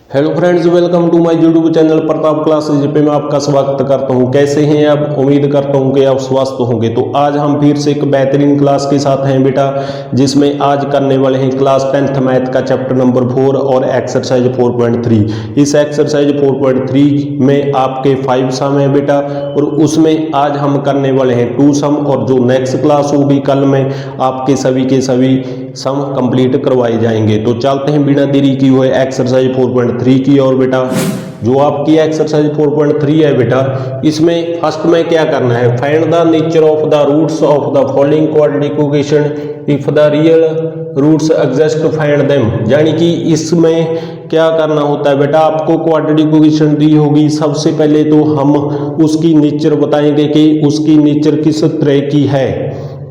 Hello friends, welcome to my YouTube channel Pratap classes पे मैं आपका स्वागत करता हूं। कैसे हैं आप? उम्मीद करता हूं कि आप स्वस्थ होंगे। तो आज हम फिर से एक बेहतरीन क्लास के साथ हैं बेटा, जिसमें आज करने वाले हैं क्लास 10th मैथ का चैप्टर नंबर 4 और एक्सरसाइज 4.3। इस एक्सरसाइज 4.3 में आपके 5 सम है बेटा, और उसमें आज हम करने वाले हैं 2 सम, और जो नेक्स्ट क्लास होगी कल में आपके सभी के सभी सम कंप्लीट करवाए जाएंगे। तो चलते हैं बिना देरी की हुए एक्सरसाइज 4.3 की। और बेटा जो आपकी एक्सरसाइज 4.3 है बेटा, इसमें फर्स्ट में क्या करना है, find the nature of the roots of the following quadratic equation if the real roots exist find them. यानी कि इसमें क्या करना होता है बेटा, आपको क्वाड्रेटिक इक्वेशन दी होगी, सबसे पहले तो हम उसकी नेचर बताएंगे कि उसकी नेचर किस तरह की है।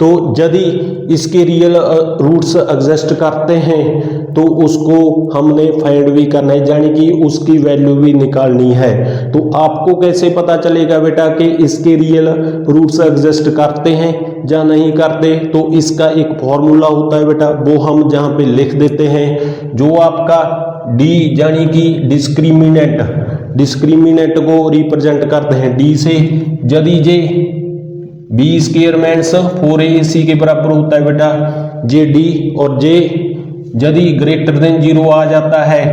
तो यदि इसके रियल रूट्स एग्जिस्ट करते हैं तो उसको हमने फाइंड भी करना है, यानी कि उसकी वैल्यू भी निकालनी है। तो आपको कैसे पता चलेगा बेटा कि इसके रियल रूट्स एग्जिस्ट करते हैं या नहीं करते? तो इसका एक फॉर्मूला होता है बेटा, वो हम जहाँ पे लिख देते हैं। जो आपका डी यानी कि डिस्क्रिमिनेंट को रिप्रेजेंट करते हैं डी से। यदि जे बी स्क्वायर माइनस 4ac के बराबर होता है बेटा जे डी, और जे यदि ग्रेटर देन 0 आ जाता है,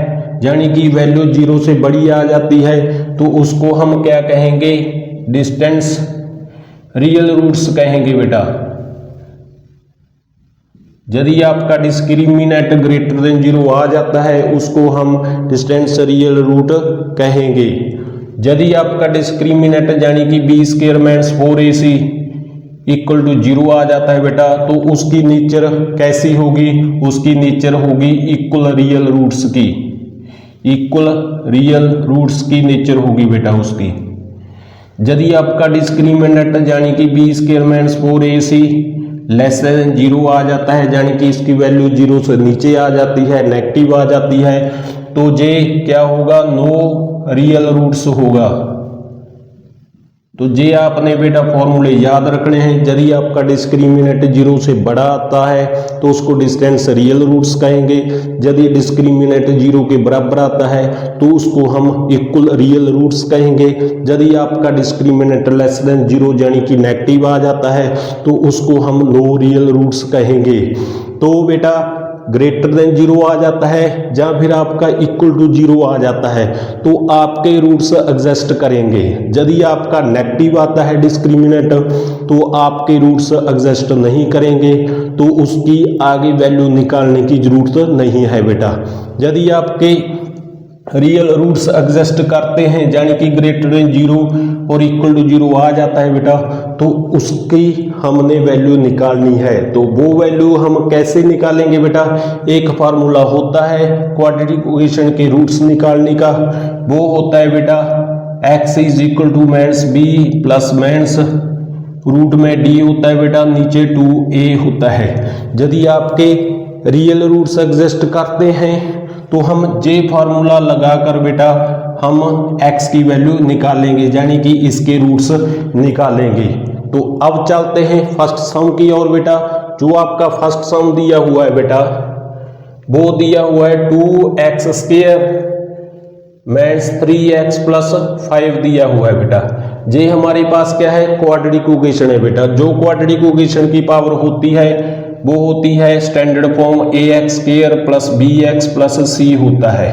यानी कि वैल्यू 0 से बड़ी आ जाती है, तो उसको हम क्या कहेंगे, डिस्टेंस रियल रूट्स कहेंगे बेटा। यदि आपका डिस्क्रिमिनेंट ग्रेटर देन 0 आ जाता है, उसको हम डिस्टेंस रियल रूट कहेंगे। यदि आपका डिस्क्रिमिनेंट यानी कि B square minus 4ac equal to 0 आ जाता है बेटा, तो उसकी नेचर कैसी होगी, उसकी नेचर होगी इक्वल रियल रूट्स की। इक्वल रियल रूट्स की नेचर होगी बेटा उसकी। यदि आपका डिस्क्रिमिनेंट यानी कि B square minus 4ac less than 0 आ जाता है, यानी कि इसकी वैल्यू 0 से नीचे आ जाती है, नेगेटिव आ जाती है, तो जे क्या होगा, नो रियल रूट्स होगा। तो जे आपने बेटा फॉर्मूले याद रखने हैं। यदि आपका डिस्क्रिमिनेंट 0 से बड़ा आता है तो उसको डिस्टेंस रियल रूट्स कहेंगे। यदि डिस्क्रिमिनेंट 0 के बराबर आता है तो उसको हम इक्वल रियल रूट्स कहेंगे। यदि आपका डिस्क्रिमिनेंट लेस देन 0 यानी कि नेगेटिव आ जाता है तो उसको हम नो रियल रूट्स कहेंगे। तो बेटा ग्रेटर देन 0 आ जाता है या फिर आपका इक्वल टू 0 आ जाता है तो आपके रूट्स एग्जिस्ट करेंगे। यदि आपका नेगेटिव आता है डिस्क्रिमिनेंट तो आपके रूट्स एग्जिस्ट नहीं करेंगे, तो उसकी आगे वैल्यू निकालने की जरूरत नहीं है बेटा। यदि आपके रियल रूट्स एग्जिस्ट करते हैं यानी कि ग्रेटर देन 0 और इक्वल टू 0 आ जाता है बेटा, तो उसकी हमने वैल्यू निकालनी है। तो वो वैल्यू हम कैसे निकालेंगे बेटा, एक फार्मूला होता है क्वाड्रेटिक इक्वेशन के रूट्स निकालने का। वो होता है बेटा x is equal to minus B plus minus root में d होता है बेटा, नीचे 2a होता है। यदि आपके रियल रूट्स एग्जिस्ट करते हैं तो हम जे फार्मूला लगाकर बेटा हम x की वैल्यू निकालेंगे, यानी कि इसके रूट्स निकालेंगे। तो अब चलते हैं फर्स्ट सम की ओर बेटा। जो आपका फर्स्ट सम दिया हुआ है बेटा, वो दिया हुआ है 2x square minus 3x plus 5 दिया हुआ है बेटा। ये हमारे पास क्या है, क्वाड्रेटिक इक्वेशन है बेटा। जो क्वाड्रेटिक इक्वेशन की पावर होती है वो होती है standard form ax square plus bx plus c होता है।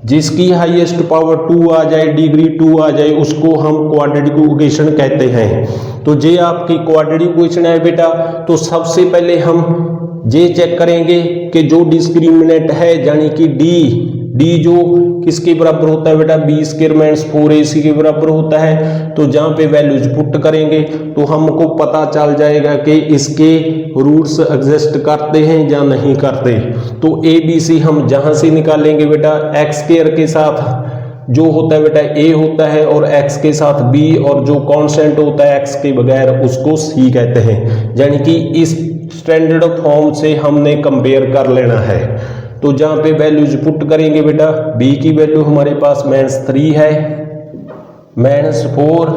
जिसकी हाईएस्ट पावर 2 आ जाए, डिग्री 2 आ जाए, उसको हम क्वाड्रेटिक इक्वेशन कहते हैं। तो ये आपकी क्वाड्रेटिक इक्वेशन है बेटा। तो सबसे पहले हम ये चेक करेंगे कि जो डिस्क्रिमिनेंट है यानी कि डी जो किसके बराबर होता है बेटा, बी स्क्वायर माइनस 4ac के बराबर होता है। तो जहाँ पे वैल्यूज पुट करेंगे तो हमको पता चल जाएगा कि इसके रूट्स एग्जिस्ट करते हैं या नहीं करते। तो ए बी सी हम जहाँ से निकालेंगे बेटा, एक्स स्क्वायर के साथ जो होता है बेटा a होता है, और x के साथ b, और जो कांस्टेंट होता है x के बगैर उसको c कहते हैं। यानी कि इस स्टैंडर्ड फॉर्म से हमने कंपेयर कर लेना है। तो जहाँ पे वैल्यूज पुट करेंगे बेटा, b की वैल्यू हमारे पास -3 है, -4,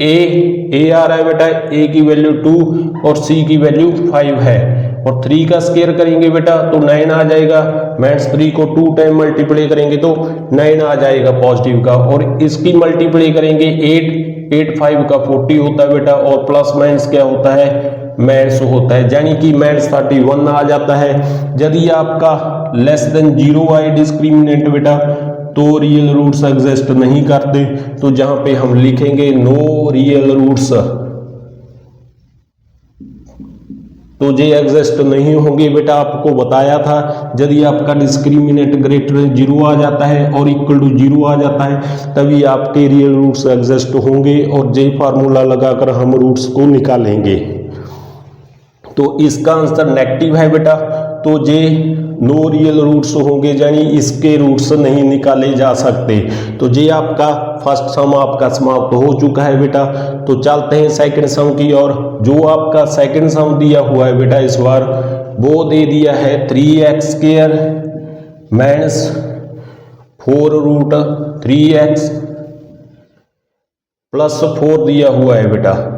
a आ रहा है बेटा, a की वैल्यू 2 और c की वैल्यू 5 है। और 3 का स्क्वायर करेंगे बेटा तो 9 आ जाएगा। -3 को 2 टाइम मल्टीप्लाई करेंगे तो 9 आ जाएगा पॉजिटिव का, और इसकी मल्टीप्लाई करेंगे 8 5 का 40 होता है बेटा, और प्लस माइनस क्या होता है, माइनस होता है, यानी कि माइनस 31 आ जाता है। यदि आपका लेस देन 0 आए डिस्क्रिमिनेंट बेटा तो रियल रूट्स एग्जिस्ट नहीं करते, तो जहां पे हम लिखेंगे नो रियल रूट्स, तो ये एग्जिस्ट नहीं होंगे बेटा। आपको बताया था यदि आपका डिस्क्रिमिनेंट ग्रेटर देन 0 आ जाता है और इक्वल टू 0 आ जाता है तभी आपके रियल रूट्स एग्जिस्ट होंगे, और ये फार्मूला लगाकर हम रूट्स को निकालेंगे। तो इसका आंसर नेगेटिव है बेटा, तो ये नो रियल रूट्स होंगे, यानी इसके रूट्स नहीं निकाले जा सकते। तो ये आपका फर्स्ट सम आपका समाप्त हो चुका है बेटा। तो चलते हैं सेकंड सम की ओर। जो आपका सेकंड सम दिया हुआ है बेटा इस बार वो दे दिया है 3x² माइनस 4√3x प्लस 4 दिया हुआ है बेटा।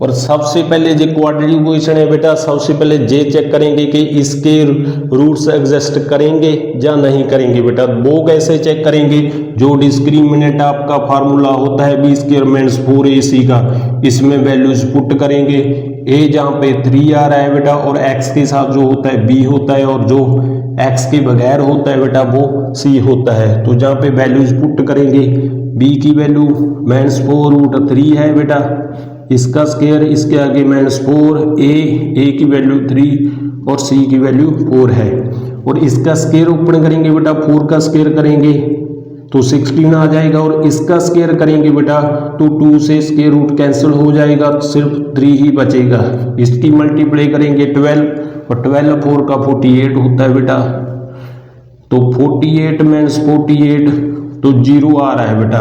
और सबसे पहले जो क्वाड्रेटिक इक्वेशन है बेटा, सबसे पहले ये चेक करेंगे कि इसके रूट्स एग्जिस्ट करेंगे या नहीं करेंगे बेटा। वो कैसे चेक करेंगे, जो डिस्क्रिमिनेंट आपका फार्मूला होता है b² माइनस 4ac का, इसमें वैल्यूज पुट करेंगे। a जहाँ पे 3 आ रहा है बेटा, और x के साथ जो होता है b होता है, और जो x के बगैर होता है बेटा वो c होता है। तो जहाँ पे वैल्यूज पुट करेंगे, b की वैल्यू -4√3 है बेटा, इसका स्क्वायर इसके आगे -4, a की वैल्यू 3 और c की वैल्यू 4 है। और इसका स्क्वायर ओपन करेंगे बेटा, 4 का स्क्वायर करेंगे तो 16 आ जाएगा, और इसका स्क्वायर करेंगे बेटा तो 2 से स्क्वायर रूट कैंसिल हो जाएगा, तो सिर्फ 3 ही बचेगा। इसकी मल्टीप्लाई करेंगे 12, और 12 4 का 48 होता है बेटा। तो 48 माइनस 48 तो 0 आ रहा है बेटा,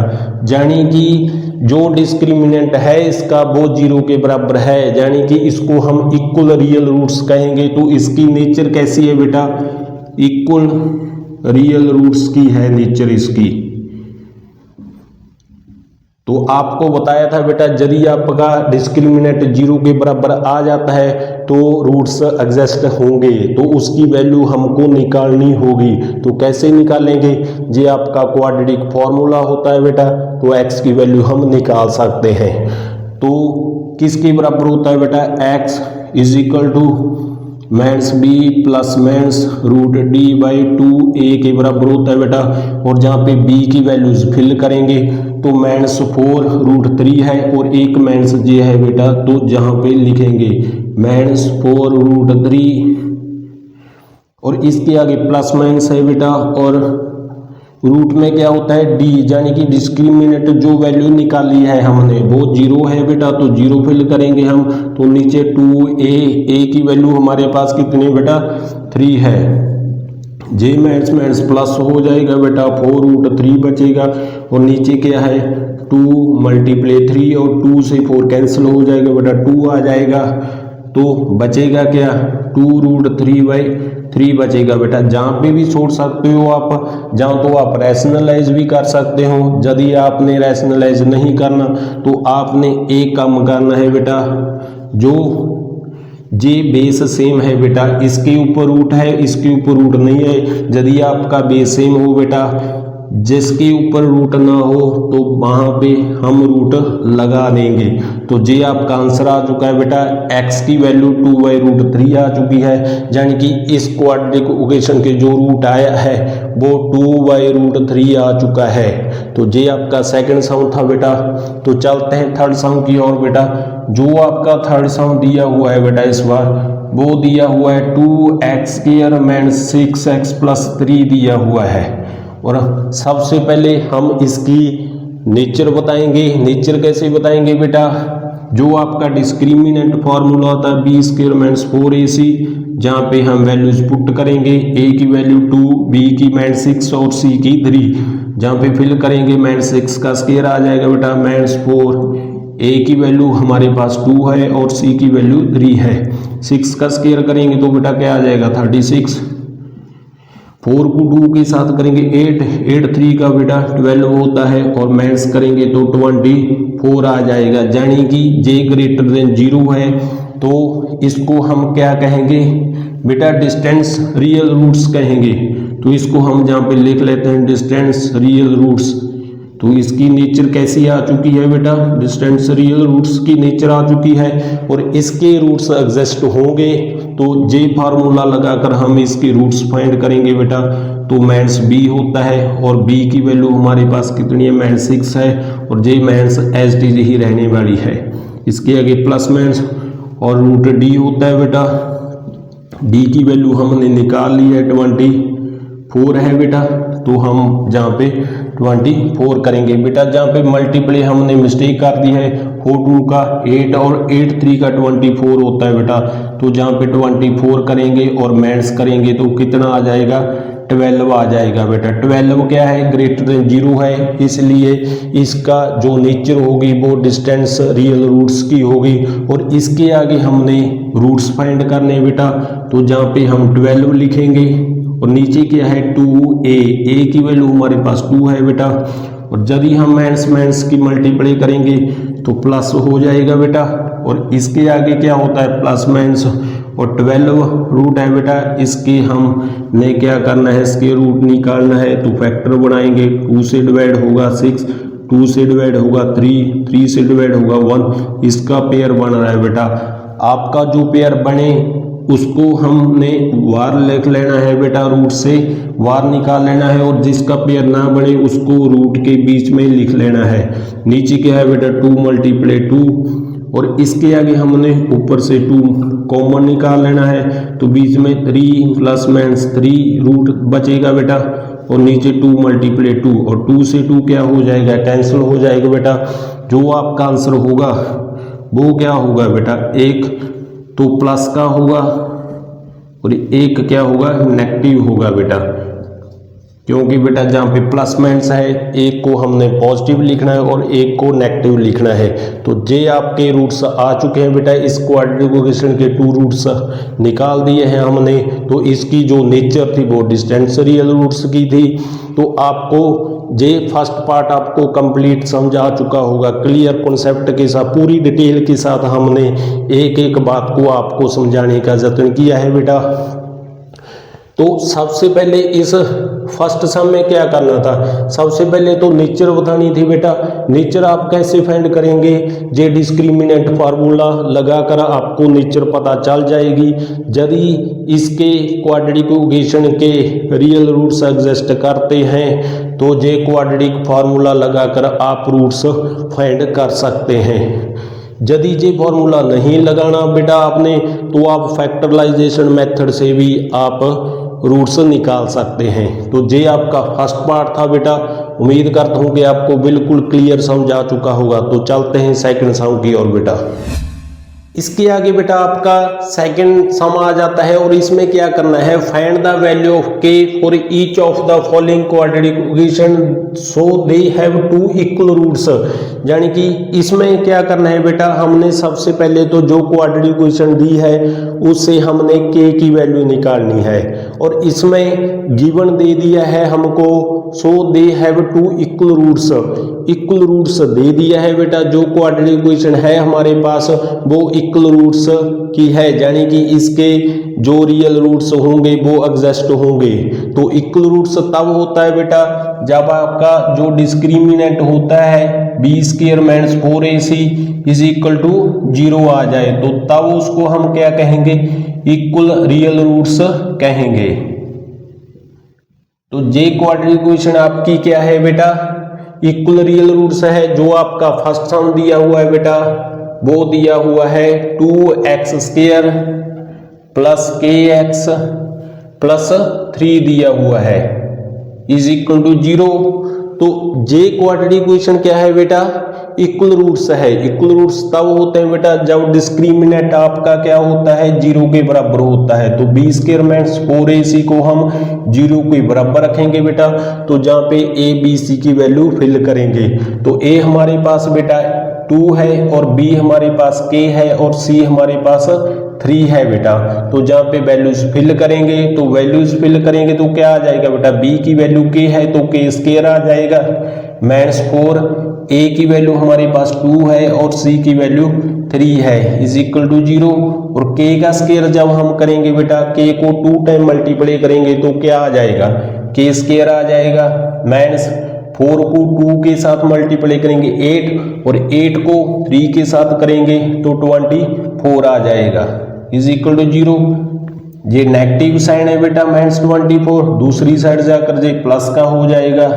यानी कि जो डिस्क्रिमिनेंट है इसका वो 0 के बराबर है, यानी कि इसको हम इक्वल रियल रूट्स कहेंगे। तो इसकी नेचर कैसी है बेटा, इक्वल रियल रूट्स की है नेचर इसकी। तो आपको बताया था बेटा यदि आपका डिस्क्रिमिनेंट 0 के बराबर आ जाता है तो रूट्स एग्जिस्ट होंगे, तो उसकी वैल्यू हमको निकालनी होगी। तो कैसे निकालेंगे, ये आपका क्वाड्रेटिक फॉर्मूला होता है बेटा, तो x की वैल्यू हम निकाल सकते हैं। तो किसके बराबर होता है बेटा, x is equal to -b plus -√d/2a के बराबर होता है बेटा। और जहाँ पे b की वैल्यूज फिल करेंगे तो -4√3 है, और एक माइनस जे है बेटा, तो जहाँ पे लिखेंगे -4√3 और इसके आगे प्लस माइनस है बेटा, और रूट में क्या होता है d, यानी कि डिस्क्रिमिनेंट जो वैल्यू निकाली है हमने वो 0 है बेटा, तो 0 फिल करेंगे हम। तो नीचे 2a की वैल्यू हमारे पास कितनी बेटा 3 है, j माइनस माइनस प्लस हो जाएगा बेटा, 4√3 बचेगा, और नीचे क्या है 2 मल्टीप्लाई 3 और 2 से 4 कैंसिल हो जाएगा बेटा, 2 आ जाएगा। तो बचेगा क्या 2√3/3 बचेगा बेटा। जहाँ पे भी छोड़ सकते हो आप, जहाँ तो आप रैशनलाइज भी कर सकते हो। यदि आपने रैशनलाइज नहीं करना तो आपने एक काम करना है बेटा, जो जे बेस सेम है बेटा, इसके ऊपर रूट है इसके ऊपर रूट नहीं है। यदि आपका बेस सेम हो बेटा, जिसके ऊपर रूट ना हो तो वहां पे हम रूट लगा देंगे। तो ये आपका आंसर आ चुका है बेटा, x की वैल्यू 2/√3 आ चुकी है, यानी कि इस क्वाड्रेटिक इक्वेशन के जो रूट आया है वो 2/√3 आ चुका है। तो ये आपका सेकंड सम था बेटा। तो चलते हैं थर्ड सम की ओर बेटा। जो आपका थर्ड सम दिया हुआ है बेटा इस बार वो दिया हुआ है 2x² माइनस 6x प्लस 3 दिया हुआ है। और सबसे पहले हम इसकी नेचर बताएंगे। नेचर कैसे बताएंगे बेटा, जो आपका डिस्क्रिमिनेंट फॉर्मूला होता है b² माइनस 4ac, जहाँ पे हम वैल्यूज पुट करेंगे, a की वैल्यू 2, b की -6 और c की 3, जहाँ पे फिल करेंगे -6 का स्क्वायर आ जाएगा बेटा -4, a की वैल्यू हमारे पास 2 है और c की वैल्यू 3 है। 6 का स्क्वायर करेंगे तो बेटा क्या आ जाएगा 36, 4 को 2 के साथ करेंगे 8 3 का बेटा 12 होता है, और माइनस करेंगे तो 24 आ जाएगा, यानी कि j ग्रेटर देन 0 है तो इसको हम क्या कहेंगे बेटा, डिस्टेंस रियल रूट्स कहेंगे। तो इसको हम जहाँ पे लिख लेते हैं डिस्टेंस रियल रूट्स। तो इसकी नेचर कैसी आ चुकी है बेटा, डिस्टेंस रियल रूट्स की नेचर आ चुकी है और इसके रूट्स एग्जिस्ट होंगे तो जे फार्मूला लगाकर हम इसके रूट्स फाइंड करेंगे बेटा। तो माइनस बी होता है और बी की वैल्यू हमारे पास कितनी है, माइनस 6 है और जे माइनस एज टी ही रहने वाली है। इसके आगे प्लस माइनस और रूट डी होता है बेटा। डी की वैल्यू हमने निकाल ली है 24 है बेटा। तो हम जहाँ पे 24 करेंगे बेटा, जहाँ पे मल्टीप्लाई हमने मिस्टेक कर दी है, 4 2 का 8 और 8 3 का 24 होता है बेटा। तो जहाँ पे 24 करेंगे और माइनस करेंगे तो कितना आ जाएगा, 12 आ जाएगा बेटा। 12 क्या है, ग्रेटर देन 0 है, इसलिए इसका जो नेचर होगी वो डिस्टेंस रियल रूट्स की होगी। और इसके आगे हमने रूट्स फाइंड करने बेटा। तो जहाँ पे हम 12 लिखेंगे और नीचे क्या है 2a, a की वैल्यू हमारे पास 2 है बेटा। और यदि हम माइनस माइनस की मल्टीप्लाई करेंगे तो प्लस हो जाएगा बेटा। और इसके आगे क्या होता है, प्लस माइनस और 12 रूट है बेटा। इसके हमने क्या करना है, इसके रूट निकालना है। तो फैक्टर बनाएंगे, 2 से डिवाइड होगा 6, 2 से डिवाइड होगा 3, 3 से डिवाइड होगा 1। इसका पेयर बन रहा है बेटा। आपका जो पेयर बने उसको हमने वार लिख लेना है बेटा, रूट से वार निकाल लेना है। और जिसका पेयर ना बने उसको रूट के बीच में लिख लेना है। नीचे क्या है बेटा, 2 मल्टीप्लाई 2 और इसके आगे हमने ऊपर से 2 कॉमन निकाल लेना है। तो बीच में 3 प्लस माइनस 3 रूट बचेगा बेटा। और नीचे 2 मल्टीप्लाई 2 और 2 से 2 क्या हो जाएगा, कैंसिल हो जाएगा बेटा। जो आपका आंसर होगा वो क्या होगा बेटा, एक तो प्लस का होगा और एक क्या होगा, नेगेटिव होगा बेटा। क्योंकि बेटा जहाँ पे प्लस माइनस है, एक को हमने पॉजिटिव लिखना है और एक को नेगेटिव लिखना है। तो जे आपके रूट्स आ चुके हैं बेटा। इस क्वाड्रेटिक इक्वेशन के 2 रूट्स निकाल दिए हैं हमने। तो इसकी जो नेचर थी वो डिस्टेंस रियल रूट्स की थी। तो आपको जे फर्स्ट पार्ट आपको कंप्लीट समझ आ चुका होगा, क्लियर कॉन्सेप्ट के साथ, पूरी डिटेल के साथ हमने एक एक बात को आपको समझाने का जतन किया है बेटा। तो सबसे पहले इस फर्स्ट सम में क्या करना था, सबसे पहले तो नेचर बतानी थी बेटा। नेचर आप कैसे फाइंड करेंगे, जे डिस्क्रिमिनेंट फार्मूला लगाकर आपको नेचर पता चल जाएगी। यदि इसके क्वाड्रेटिक इक्वेशन के रियल रूट्स एग्जिस्ट करते हैं तो जे क्वाड्रेटिक फार्मूला लगाकर आप रूट्स फाइंड कर सकते हैं। यदि जे फार्मूला नहीं लगाना बेटा आपने, तो आप फैक्टराइजेशन मेथड से भी आप रूट्स निकाल सकते हैं। तो जे आपका फर्स्ट पार्ट था बेटा। उम्मीद करता हूँ कि आपको बिल्कुल क्लियर समझ आ चुका होगा। तो चलते हैं सेकंड सम की ओर बेटा। इसके आगे बेटा आपका सेकंड सम आ जाता है और इसमें क्या करना है, find the value of K for each of the following quadratic equation so they have 2 equal roots. यानी कि इसमें क्या करना है बेटा, हमने सबसे पहले तो जो क्वाड्रेटिक इक्वेशन दी है उससे हमने के की वैल्यू निकालनी है। और इसमें गिवन दे दिया है हमको so they have 2 equal roots. Equal roots दे दिया है बेटा। जो क्वाड्रेटिक इक्वेशन है हमारे पास वो इक्वल रूट्स की है, यानी कि इसके जो रियल रूट्स होंगे वो एग्जिस्ट होंगे। तो इक्वल रूट्स तब होता है बेटा जब आपका जो डिस्क्रिमिनेंट होता है B square minus 4ac is equal to 0 आ जाए। तो तब उसको हम क्या कहेंगे, इक्वल रियल रूट्स कहेंगे। तो जे क्वाड्रेटिक इक्वेशन आपकी क्या है बेटा, इक्वल रियल रूट्स है। जो आपका फर्स्ट सम दिया हुआ है बेटा वो दिया हुआ है 2x square plus kx plus 3 दिया हुआ है इज इक्वल टू 0। तो जे क्वाड्रेटिक इक्वेशन क्या है बेटा, इक्वल रूट्स है। इक्वल रूट्स तब होते हैं बेटा जब डिस्क्रिमिनेंट आपका क्या होता है, 0 के बराबर होता है। तो बी स्क्वायर माइनस 4ac को हम 0 के बराबर रखेंगे बेटा। तो जहाँ पे a b c की वैल्यू फिल करेंगे तो a हमारे पास बेटा 2 है और b हमारे पास k है और c हमारे पास 3 है बेटा। तो जहाँ पे वैल्यूज फिल करेंगे तो क्या आ जाएगा बेटा, b की वैल्यू k है तो k स्क्वायर आ जाएगा, -4, a की वैल्यू हमारे पास 2 है और c की वैल्यू 3 है इज इक्वल टू 0। और k का स्क्वायर जब हम करेंगे बेटा, k को 2 टाइम मल्टीप्लाई करेंगे तो क्या आ जाएगा, k स्क्वायर आ जाएगा, -4 को 2 के साथ मल्टीप्लाई करेंगे 8 और 8 को 3 के साथ करेंगे तो 24 आ जाएगा इज इक्वल टू 0। ये नेगेटिव साइन है बेटा -24, दूसरी साइड जाकर ये प्लस का हो जाएगा।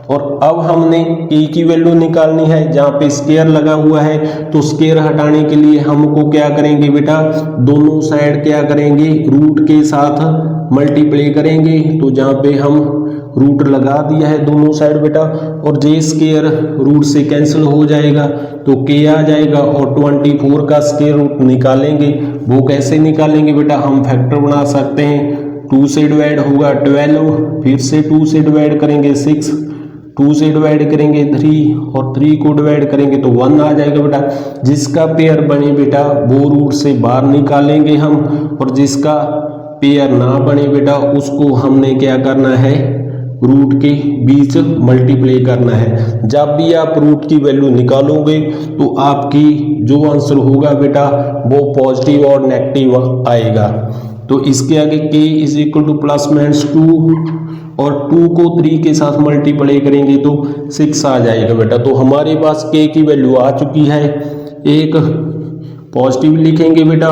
और अब हमने k की वैल्यू निकालनी है, जहाँ पे स्क्वायर लगा हुआ है तो स्क्वायर हटाने के लिए हमको क्या करेंगे बेटा, दोनों साइड क्या करेंगे, रूट के साथ मल्टीप्लाई करेंगे। तो जहाँ पे हम रूट लगा दिया है दोनों साइड बेटा, और जे स्क्वायर रूट से कैंसिल हो जाएगा तो k आ जाएगा। और 24 का स्क्वायर रूट निकालेंगे, वो कैसे निकालेंगे बेटा, हम फैक्टर बना सकते हैं। 2 से डिवाइड होगा 12, फिर से 2 से डिवाइड करेंगे 6, 2 से डिवाइड करेंगे 3 और 3 को डिवाइड करेंगे तो 1 आ जाएगा बेटा। जिसका पेयर बने बेटा वो रूट से बाहर निकालेंगे हम, और जिसका पेयर ना बने बेटा उसको हमने क्या करना है, रूट के बीच मल्टीप्लाई करना है। जब भी आप रूट की वैल्यू निकालोगे तो आपकी जो आंसर होगा बेटा वो पॉजिटिव और नेगेटिव आएगा। तो इसके आगे k इज इक्वल टू +-2 और 2 को 3 के साथ मल्टीप्लाई करेंगे तो 6 आ जाएगा बेटा। तो हमारे पास k की वैल्यू आ चुकी है, एक पॉजिटिव लिखेंगे बेटा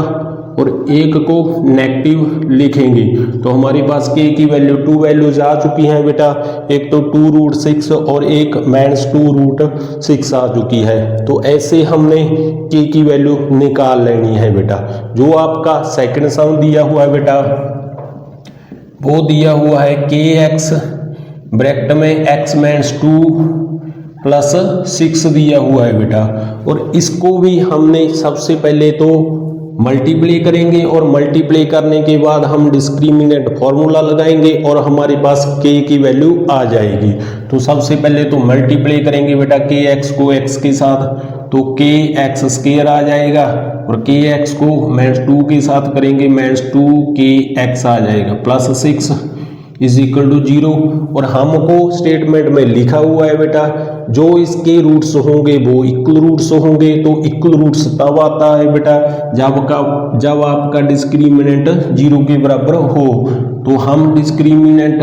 और एक को नेगेटिव लिखेंगे। तो हमारे पास k की वैल्यू 2 वैल्यूज आ चुकी हैं बेटा, एक तो 2√6 और एक -2√6 आ चुकी है। तो ऐसे हमने k की वैल्यू निकाल लेनी है बेटा। जो आपका सेकंड सम दिया हुआ है बेटा वो दिया हुआ है kx ब्रैकेट में x -2 + 6 दिया हुआ है बेटा। और इसको भी हमने सबसे पहले तो मल्टीप्लाई करेंगे और मल्टीप्लाई करने के बाद हम डिस्क्रिमिनेंट फॉर्मूला लगाएंगे और हमारे पास k की वैल्यू आ जाएगी। तो सबसे पहले तो मल्टीप्लाई करेंगे बेटा kx को x के साथ तो kx स्क्वायर आ जाएगा, और kx को -2 के साथ करेंगे -2kx आ जाएगा, +6 इज इक्वल टू 0। और हमको स्टेटमेंट में लिखा हुआ है बेटा जो इसके रूट्स होंगे वो इक्वल रूट्स होंगे। तो इक्वल रूट्स तब आता है बेटा जब आपका डिस्क्रिमिनेंट 0 के बराबर हो। तो हम डिस्क्रिमिनेंट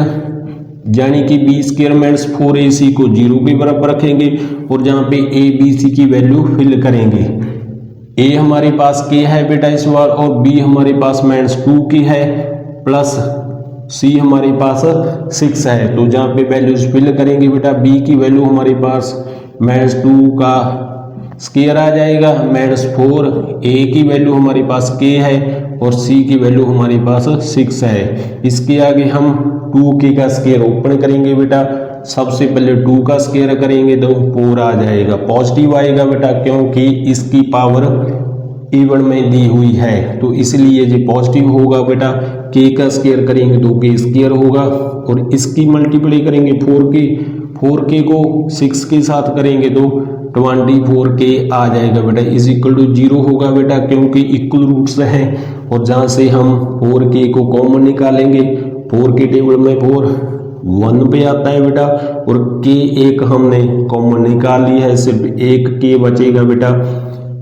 यानी कि b² - 4ac को 0 के बराबर रखेंगे और जहाँ पे a b c की वैल्यू फिल करेंगे। a हमारे पास k है बेटा इस बार, और b हमारे पास -2 की है, प्लस c हमारे पास 6 है। तो जहाँ पे वैल्यूज फिल करेंगे बेटा b की वैल्यू हमारे पास -2 का स्क्वायर आ जाएगा, -4, a की वैल्यू हमारे पास k है और c की वैल्यू हमारे पास 6 है। इसके आगे हम 2k का स्क्वायर ओपन करेंगे बेटा, सबसे पहले 2 का स्क्वायर करेंगे तो 4 आ जाएगा, पॉजिटिव आएगा बेटा क्योंकि इसकी पावर इवन में दी हुई है तो इसलिए ये पॉजिटिव होगा बेटा। k का स्क्वायर करेंगे तो k स्क्वायर होगा, और इसकी मल्टीप्लाई करेंगे 4k को 6 के साथ करेंगे तो 24k आ जाएगा बेटा, इज इक्वल टू 0 होगा बेटा क्योंकि इक्वल रूट्स हैं। और जहाँ से हम 4k को कॉमन निकालेंगे, 4 के टेबल में 4 1 पे आता है बेटा, और k एक हमने कॉमन निकाल ली है, सिर्फ एक k बचेगा बेटा।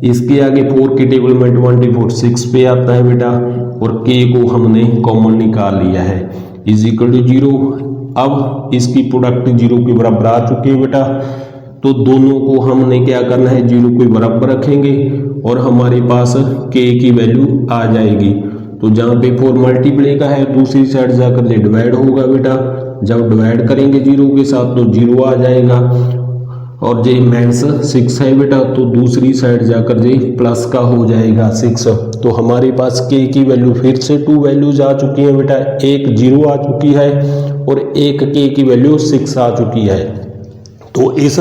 इसके आगे 4 के टेबल में 24 6 पे आता है बेटा, और k को हमने कॉमन निकाल लिया है, इज इक्वल टू 0। अब इसकी प्रोडक्ट 0 के बराबर आ चुकी है बेटा, तो दोनों को हमने क्या करना है 0 के बराबर रखेंगे और हमारे पास k की वैल्यू आ जाएगी। तो जहाँ पे 4 मल्टीप्लाई का है दूसरी साइड जाकर ये डिवाइड होगा बेटा, जब डिवाइड करेंगे 0 के साथ तो 0 आ जाएगा, और जे -6 है बेटा तो दूसरी साइड जाकर जे प्लस का हो जाएगा 6। तो हमारे पास k की वैल्यू फिर से 2 वैल्यूज आ चुकी है बेटा, एक 0 आ चुकी है और एक k की वैल्यू 6 आ चुकी है। तो इस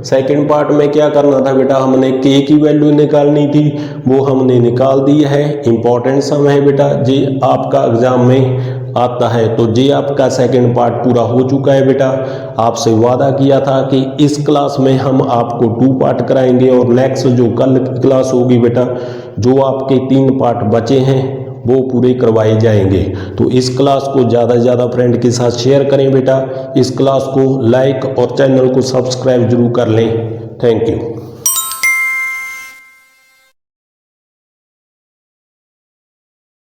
सेकंड पार्ट में क्या करना था बेटा, हमने k की वैल्यू निकालनी थी, वो हमने निकाल दी है। इंपॉर्टेंट सम है बेटा जी, आपका एग्जाम में आता है। तो ये आपका सेकंड पार्ट पूरा हो चुका है बेटा। आपसे वादा किया था कि इस क्लास में हम आपको 2 पार्ट कराएंगे और नेक्स्ट जो कल की क्लास होगी बेटा, जो आपके 3 पार्ट बचे हैं वो पूरे करवाए जाएंगे। तो इस क्लास को ज़्यादा से ज़्यादा फ्रेंड के साथ शेयर करें बेटा। इस क्लास को लाइक और चैनल को सब्सक्राइब जरूर कर लें। Thank you.